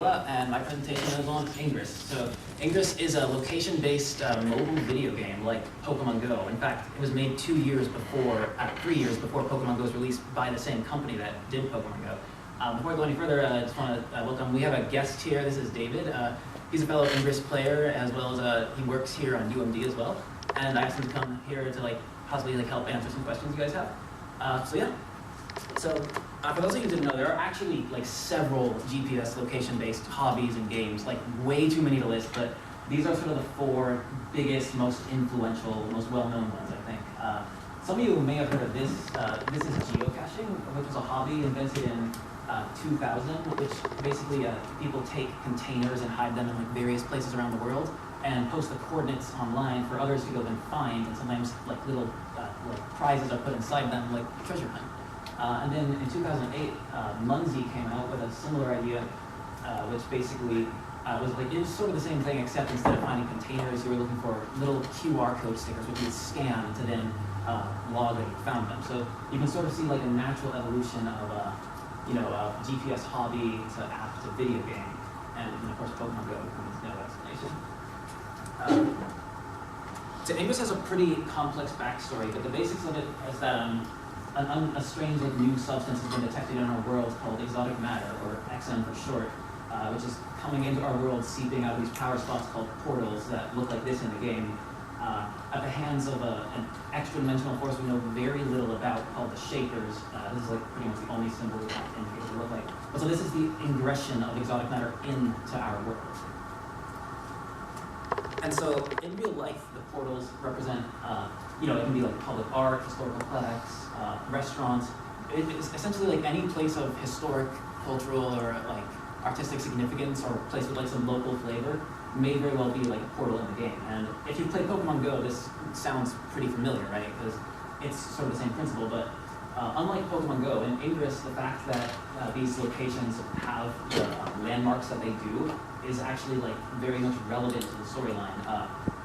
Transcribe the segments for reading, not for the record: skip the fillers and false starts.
And my presentation is on Ingress. So Ingress is a location-based mobile video game like Pokemon Go. In fact, it was made 3 years before Pokemon Go was released by the same company that did Pokemon Go. Before I go any further, I just want to welcome, we have a guest here. This is David. He's a fellow Ingress player, as well as he works here on UMD as well. And I asked him to come here to possibly help answer some questions you guys have. So for those of you who didn't know, there are actually several GPS location-based hobbies and games, way too many to list, but these are sort of the 4 biggest, most influential, most well-known ones, I think. Some of you may have heard of this. This is geocaching, which was a hobby invented in 2000, which basically people take containers and hide them in various places around the world and post the coordinates online for others to go and find, and sometimes little prizes are put inside them, like treasure hunt. And then in 2008, Munzie came out with a similar idea, which basically it was sort of the same thing, except instead of finding containers, you were looking for little QR code stickers, which you would scan to then log that you found them. So you can sort of see a natural evolution of GPS hobby to app to video game, and of course Pokemon Go needs no explanation. So Ingress has a pretty complex backstory, but the basics of it is that a strange new substance has been detected in our world called exotic matter, or XM for short, which is coming into our world, seeping out of these power spots called portals that look like this in the game, at the hands of an extra-dimensional force we know very little about, called the Shapers. This is pretty much the only symbol we have indicated what they look like. But so this is the ingression of exotic matter into our world. And so in real life, the portals represent, it can be public art, historical plaques, restaurants. It's essentially any place of historic, cultural, or artistic significance, or a place with some local flavor may very well be a portal in the game. And if you play Pokemon Go, this sounds pretty familiar, right? Because it's sort of the same principle, but unlike Pokemon Go, in Ingress, the fact that these locations have the landmarks that they do is actually very much relevant to the storyline.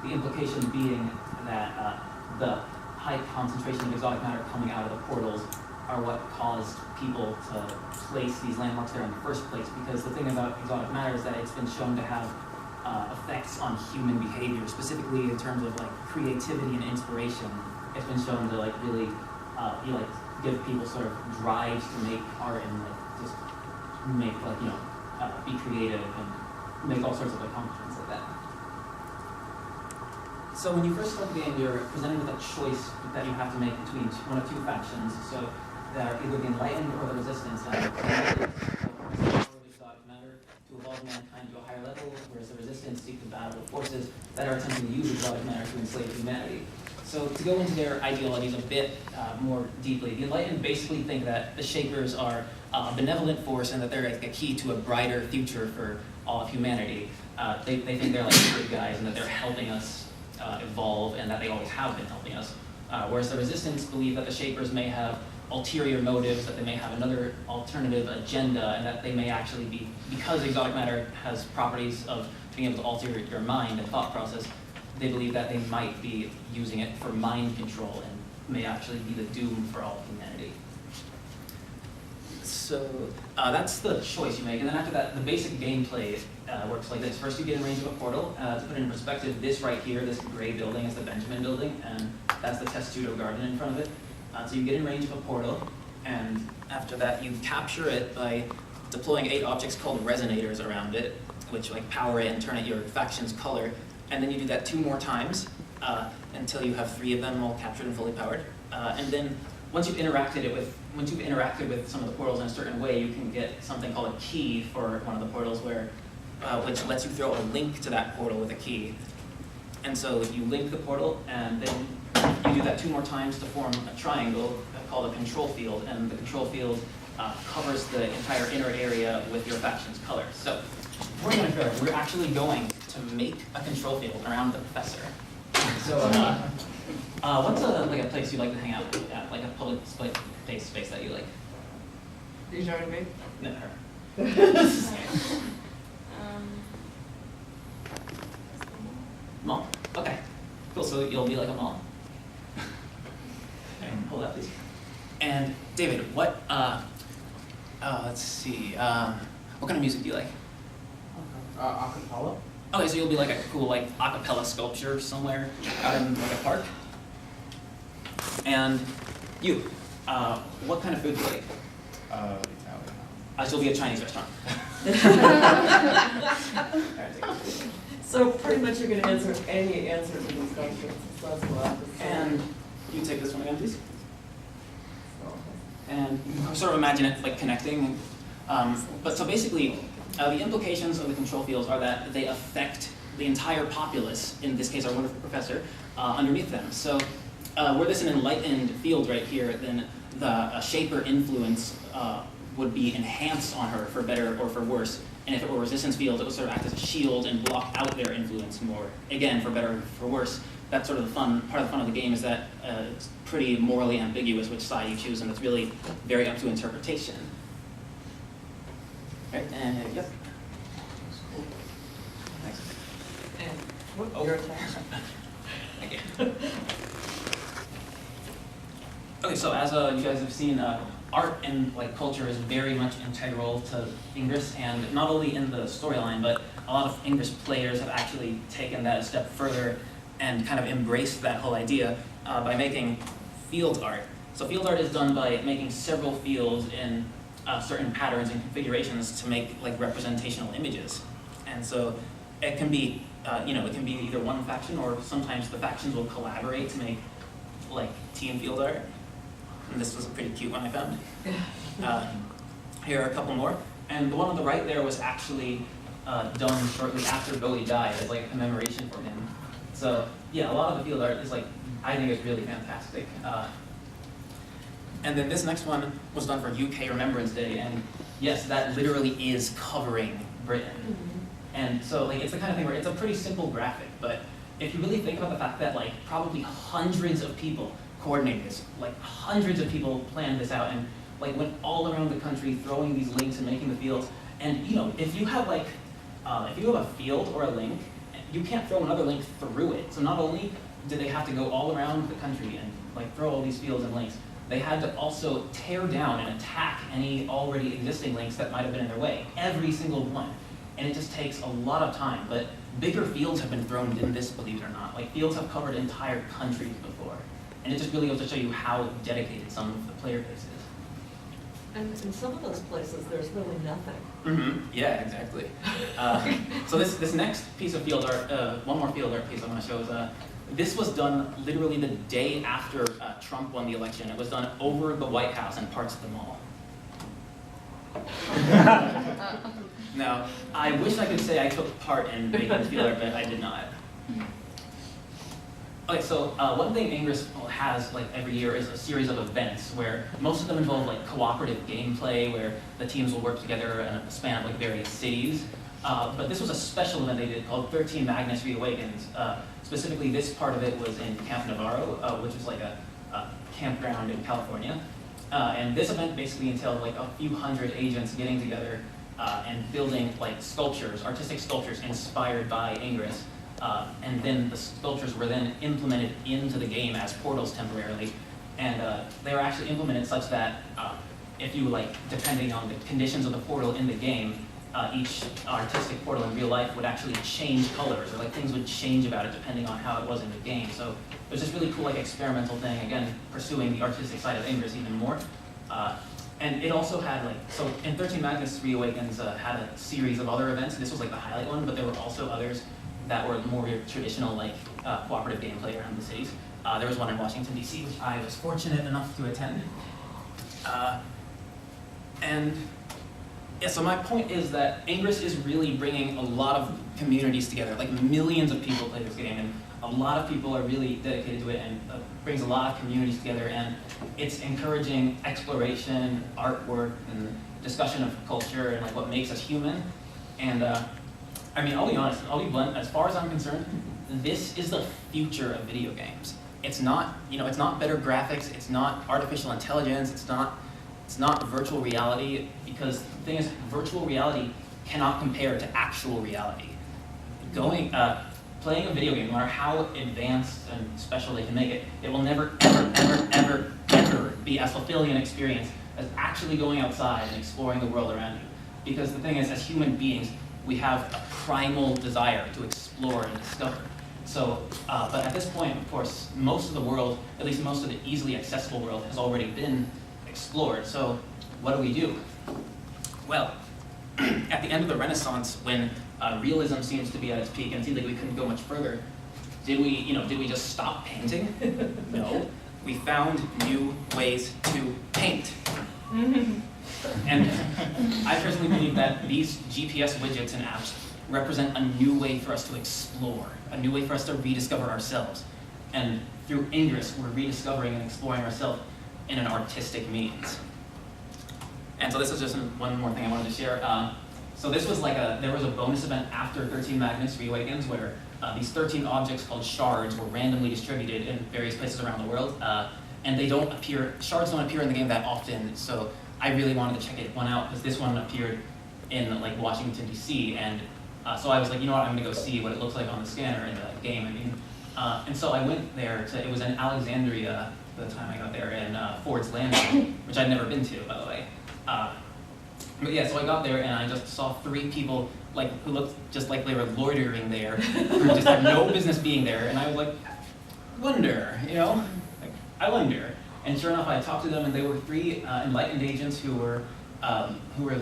The implication being that the high concentration of exotic matter coming out of the portals are what caused people to place these landmarks there in the first place. Because the thing about exotic matter is that it's been shown to have effects on human behavior, specifically in terms of creativity and inspiration. It's been shown to really give people sort of drives to make art and just make be creative and make all sorts of accomplishments like that. So when you first start the game, you're presented with a choice that you have to make between one of 2 factions. So they're either the Enlightened or the Resistance. And exotic matter to evolve mankind to a higher level, whereas the Resistance seek to battle the forces that are attempting to use exotic matter to enslave humanity. So to go into their ideologies a bit more deeply, the Enlightened basically think that the Shapers are a benevolent force and that they're a key to a brighter future for all of humanity. They think they're good guys and that they're helping us evolve, and that they always have been helping us. Whereas the Resistance believe that the Shapers may have ulterior motives, that they may have another alternative agenda, and that they may actually be, because exotic matter has properties of being able to alter your mind and thought process, they believe that they might be using it for mind control and may actually be the doom for all of humanity. So that's the choice you make, and then after that, the basic gameplay works like this. First, you get in range of a portal. To put it in perspective, this right here, this gray building, is the Benjamin building, and that's the Testudo Garden in front of it. So you get in range of a portal, and after that, you capture it by deploying 8 objects called resonators around it, which power it and turn it your faction's color. And then you do that 2 more times until you have 3 of them all captured and fully powered. And then once you've interacted with some of the portals in a certain way, you can get something called a key for one of the portals, which lets you throw a link to that portal with a key. And so you link the portal, and then you do that 2 more times to form a triangle called a control field, and the control field covers the entire inner area with your faction's color. So before we go any further, we're actually going to make a control field around the professor. So what's a place you'd like to hang out at, a public space that you like? Are you joining me? No, her. Mall? Okay. Cool, so you'll be like a mall? Okay, hold that please. And David, let's see, what kind of music do you like? Acapella? Okay, so you'll be like a cool like a cappella sculpture somewhere out in like a park. And you, what kind of food do you like? Italian. So you'll be a Chinese restaurant. So pretty much you're gonna answer any answer to these questions, so that's what I have to say. And you take this one again, please. And you sort of imagine it like connecting. But so basically, the implications of the control fields are that they affect the entire populace, in this case our wonderful professor, underneath them. So were this an enlightened field right here, then the shaper influence would be enhanced on her for better or for worse. And if it were resistance fields, it would sort of act as a shield and block out their influence more, again, for better or for worse. That's sort of the fun, part of the fun of the game is that it's pretty morally ambiguous which side you choose, and it's really very up to interpretation. Right, and yep. Thanks. And whoop, Oh. your turn. Thank you. Okay, so as you guys have seen, art and like culture is very much integral to Ingress, and not only in the storyline, but a lot of Ingress players have actually taken that a step further and kind of embraced that whole idea by making field art. So field art is done by making several fields in certain patterns and configurations to make like representational images. And so it can be, it can be either one faction, or sometimes the factions will collaborate to make like team field art. And this was a pretty cute one I found. Here are a couple more. And the one on the right there was actually done shortly after Bowie died as like a commemoration for him. So yeah, a lot of the field art is like, I think it's really fantastic. And then this next one was done for UK Remembrance Day, and yes, that literally is covering Britain. Mm-hmm. And so like, it's the kind of thing where it's a pretty simple graphic, but if you really think about the fact that like probably hundreds of people coordinate this, like hundreds of people planned this out and like went all around the country throwing these links and making the fields. And if you have like, if you have a field or a link, you can't throw another link through it. So not only did they have to go all around the country and like throw all these fields and links, they had to also tear down and attack any already existing links that might have been in their way, every single one. And it just takes a lot of time, but bigger fields have been thrown in this, believe it or not. Like fields have covered entire countries before. And it just really goes to show you how dedicated some of the player base is. And in some of those places, there's really nothing. Mm-hmm. Yeah, exactly. So this next piece of field art, one more field art piece I want to show is, this was done literally the day after Trump won the election. It was done over the White House and parts of the mall. Now, I wish I could say I took part in making field art, but I did not. Okay, so one thing Ingress has like every year is a series of events where most of them involve like cooperative gameplay where the teams will work together in a span of like various cities. But this was a special event they did called 13 Magnus Reawakens. Specifically, this part of it was in Camp Navarro, which is like a campground in California. And this event basically entailed like a few hundred agents getting together and building like sculptures, artistic sculptures inspired by Ingress. And then the sculptures were then implemented into the game as portals temporarily. And they were actually implemented such that if you like, depending on the conditions of the portal in the game, each artistic portal in real life would actually change colors, or like things would change about it depending on how it was in the game. So it was this really cool like experimental thing, again, pursuing the artistic side of Ingress even more. And it also had like, so in 13 Magnus Reawakens had a series of other events. This was like the highlight one, but there were also others that were more your traditional like cooperative gameplay around the cities. There was one in Washington, D.C., which I was fortunate enough to attend. And yeah, so my point is that Ingress is really bringing a lot of communities together. Like millions of people play this game, and a lot of people are really dedicated to it, and brings a lot of communities together, and it's encouraging exploration, artwork, and discussion of culture, and like what makes us human. And I mean, I'll be honest, I'll be blunt, as far as I'm concerned, this is the future of video games. It's not, it's not better graphics, it's not artificial intelligence, it's not virtual reality, because the thing is, virtual reality cannot compare to actual reality. Playing a video game, no matter how advanced and special they can make it, it will never, ever, ever, ever, ever be as fulfilling an experience as actually going outside and exploring the world around you. Because the thing is, as human beings, we have a primal desire to explore and discover. So, but at this point, of course, most of the world, at least most of the easily accessible world, has already been explored. So what do? Well, at the end of the Renaissance, when realism seems to be at its peak and it seems like we couldn't go much further, did we just stop painting? No. We found new ways to paint. And I personally believe that these GPS widgets and apps represent a new way for us to explore, a new way for us to rediscover ourselves. And through Ingress, we're rediscovering and exploring ourselves in an artistic means. And so this is just one more thing I wanted to share. So this was there was a bonus event after 13 Magnus Reawakens where these 13 objects called shards were randomly distributed in various places around the world. And shards don't appear in the game that often, so I really wanted to check one out because this one appeared in Washington, D.C. And so I was like, you know what, I'm gonna go see what it looks like on the scanner in the game. And so I went there it was in Alexandria by the time I got there, in Ford's Landing, which I'd never been to, by the way. But yeah, so I got there and I just saw 3 people who looked just like they were loitering there, who just had no business being there, and I was like, wonder, I wonder. And sure enough, I talked to them, and they were 3 enlightened agents who were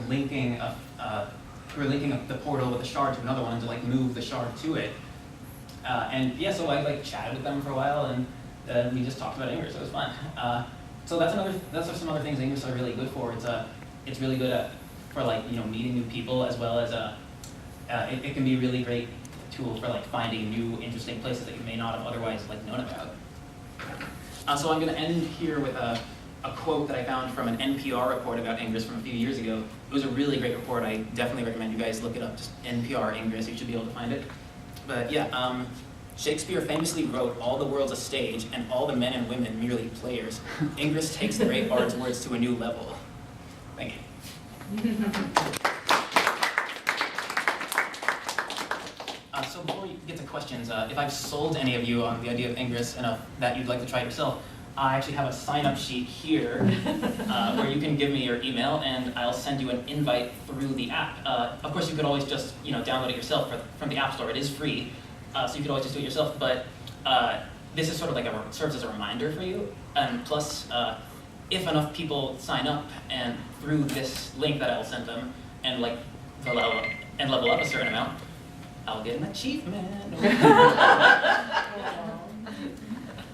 linking up the portal with the shard to another one to move the shard to it. And yeah, so I chatted with them for a while, and we just talked about Ingress. It was fun. So that's some other things Ingress are really good for. It's really good for meeting new people, as well as it can be a really great tool for finding new interesting places that you may not have otherwise known about. So I'm going to end here with a quote that I found from an NPR report about Ingress from a few years ago. It was a really great report. I definitely recommend you guys look it up. Just NPR Ingress, you should be able to find it. But yeah, Shakespeare famously wrote, "All the world's a stage, and all the men and women merely players. Ingress takes the great bard's words to a new level." Thank you. So before we get to questions, if I've sold any of you on the idea of Ingress enough that you'd like to try it yourself, I actually have a sign-up sheet here where you can give me your email and I'll send you an invite through the app. Of course, you could always just download it yourself from the App Store. It is free, so you could always just do it yourself. But this is sort of serves as a reminder for you. And plus, if enough people sign up and through this link that I'll send them and level up a certain amount, I'll get an achievement.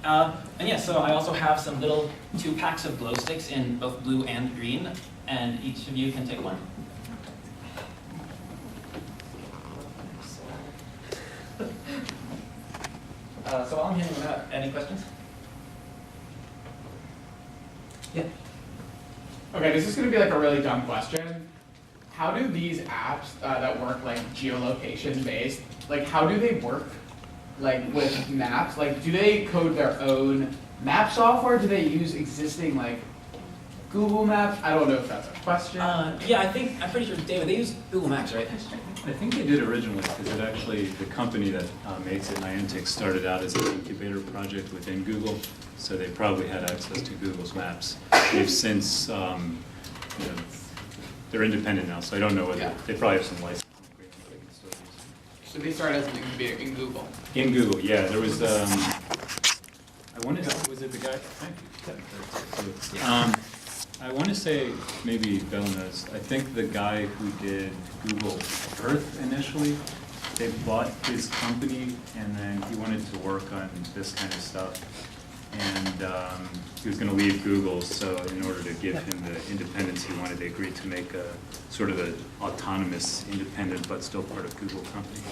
And yeah, so I also have some little 2 packs of glow sticks in both blue and green, and each of you can take one. So I'm handing them out. Any questions? Yeah. Okay, this is going to be a really dumb question. How do these apps that work geolocation based, how do they work with maps? Do they code their own map software? Do they use existing Google Maps? I don't know if that's a question. Yeah, I'm pretty sure, David, they use Google Maps, right? I think they did originally, because the company that makes it, Niantic, started out as an incubator project within Google, so they probably had access to Google's maps. They've since, they're independent now, so I don't know whether, they probably have some license agreement that they can still use. So they started as an incubator in Google? In Google, yeah. There was, I wanted to, was it the guy? Thank you. I want to say, maybe Bill knows, I think the guy who did Google Earth initially, they bought his company and then he wanted to work on this kind of stuff. And he was going to leave Google, so in order to give him the independence he wanted, they agreed to make a sort of an autonomous, independent, but still part of Google company.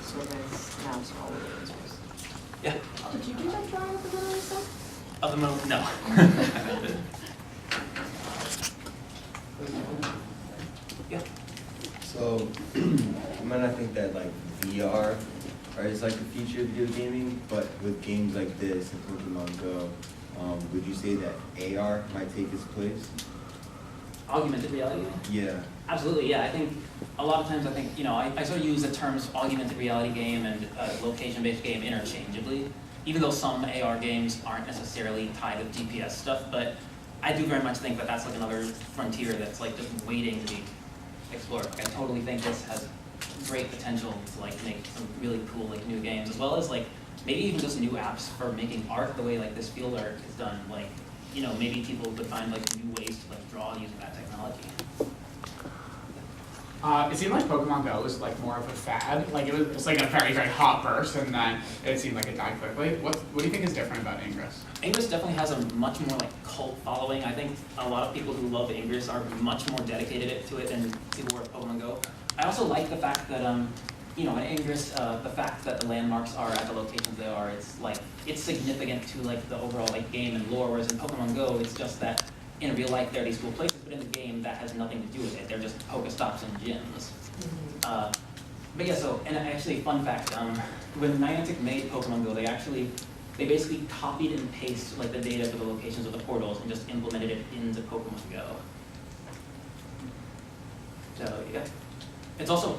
Surveys, maps, all of those. Yeah. Did you do that drawing of the moon stuff? Of the moon? No. Yeah. So, you might not think that VR is the future of video gaming, but with games like this and Pokemon Go, would you say that AR might take its place? Augmented reality? Yeah. Absolutely, yeah. I think a lot of times I sort of use the terms augmented reality game and location-based game interchangeably, even though some AR games aren't necessarily tied with GPS stuff, but I do very much think that that's another frontier that's just waiting to be totally think this has great potential to like make some really cool like new games, as well as like maybe even just new apps for making art the way like this field art is done. Like, you know, maybe people could find like new ways to like draw using that technology. It seemed like Pokemon Go was like more of a fad. Like it's like a very, very hot burst, and then it seemed like it died quickly. What do you think is different about Ingress? Ingress definitely has a much more like cult following. I think a lot of people who love Ingress are much more dedicated to it than people were at Pokemon Go. I also like the fact that you know, in Ingress, the fact that the landmarks are at the locations they are, it's like it's significant to like the overall like game and lore. Whereas in Pokemon Go, it's just that in real life there are these cool places, but in the game that has nothing to do with it. They're just Pokestops and gyms. But yeah, so, and actually, fun fact, when Niantic made Pokemon Go, they basically copied and pasted like the data for the locations of the portals and just implemented it into Pokemon Go. So yeah, it's also,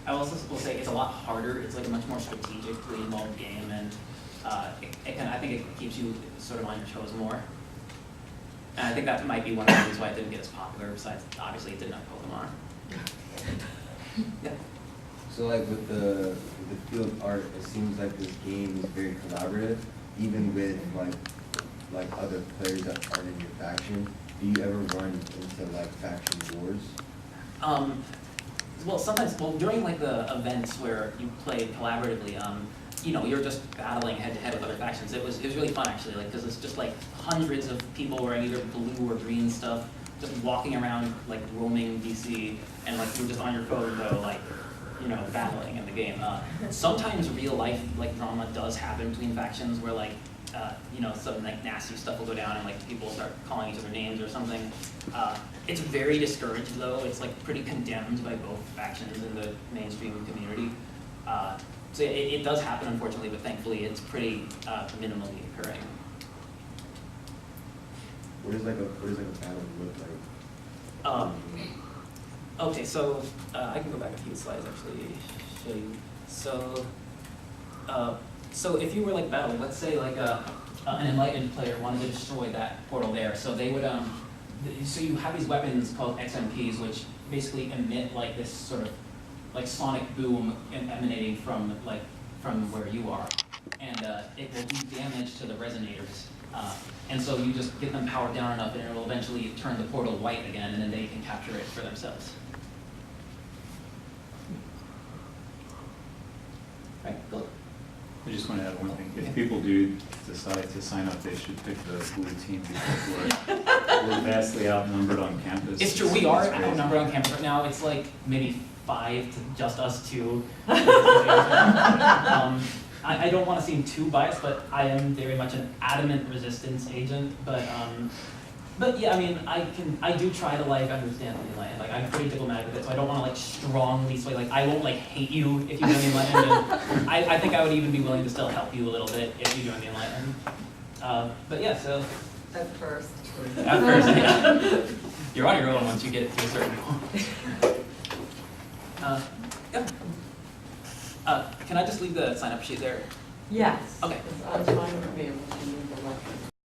I also will say it's a lot harder. It's like a much more strategically involved game, and I think it keeps you sort of on your toes more. And I think that might be one of the reasons why it didn't get as popular, besides obviously it didn't have Pokemon. Yeah. So like with the field art, it seems like this game is very collaborative, even with like other players that aren't in your faction. Do you ever run into like faction wars? Well, sometimes, during like the events where you play collaboratively, you know, you're just battling head to head with other factions. It was really fun actually, like, because it's just like hundreds of people wearing either blue or green stuff, just walking around like roaming DC, and like you're just on your phone though, like, you know, battling in the game. Sometimes real life like drama does happen between factions where like, you know, some like nasty stuff will go down and like people start calling each other names or something. It's very discouraged though. It's like pretty condemned by both factions in the mainstream community. So it does happen, unfortunately, but thankfully it's pretty minimally occurring. What does like a battle look like? Okay, so I can go back a few slides actually show you. So, so if you were like battling, let's say like an enlightened player wanted to destroy that portal there, so they would so you have these weapons called XMPs, which basically emit like this sort of like sonic boom emanating from where you are, and it will do damage to the resonators. And so you just get them powered down enough, and it will eventually turn the portal white again, and then they can capture it for themselves. Right, go. I just want to add one thing. If people do decide to sign up, they should pick the blue team because we're vastly outnumbered on campus. It's true, we are crazy. outnumbered on campus right now. It's like maybe 5 to just us 2. I don't want to seem too biased, but I am very much an adamant resistance agent. But yeah, I mean, I do try to like understand the Enlightened. Like I'm pretty diplomatic with it, so I don't want to like strongly sway. Like I won't like hate you if you join the Enlightened. And I think I would even be willing to still help you a little bit if you join the Enlightened. But yeah, so. At first. At first, yeah. You're on your own once you get to a certain point. Yeah. Can I just leave the sign-up sheet there? Yes. Okay. I'm trying to be able to move the lecture.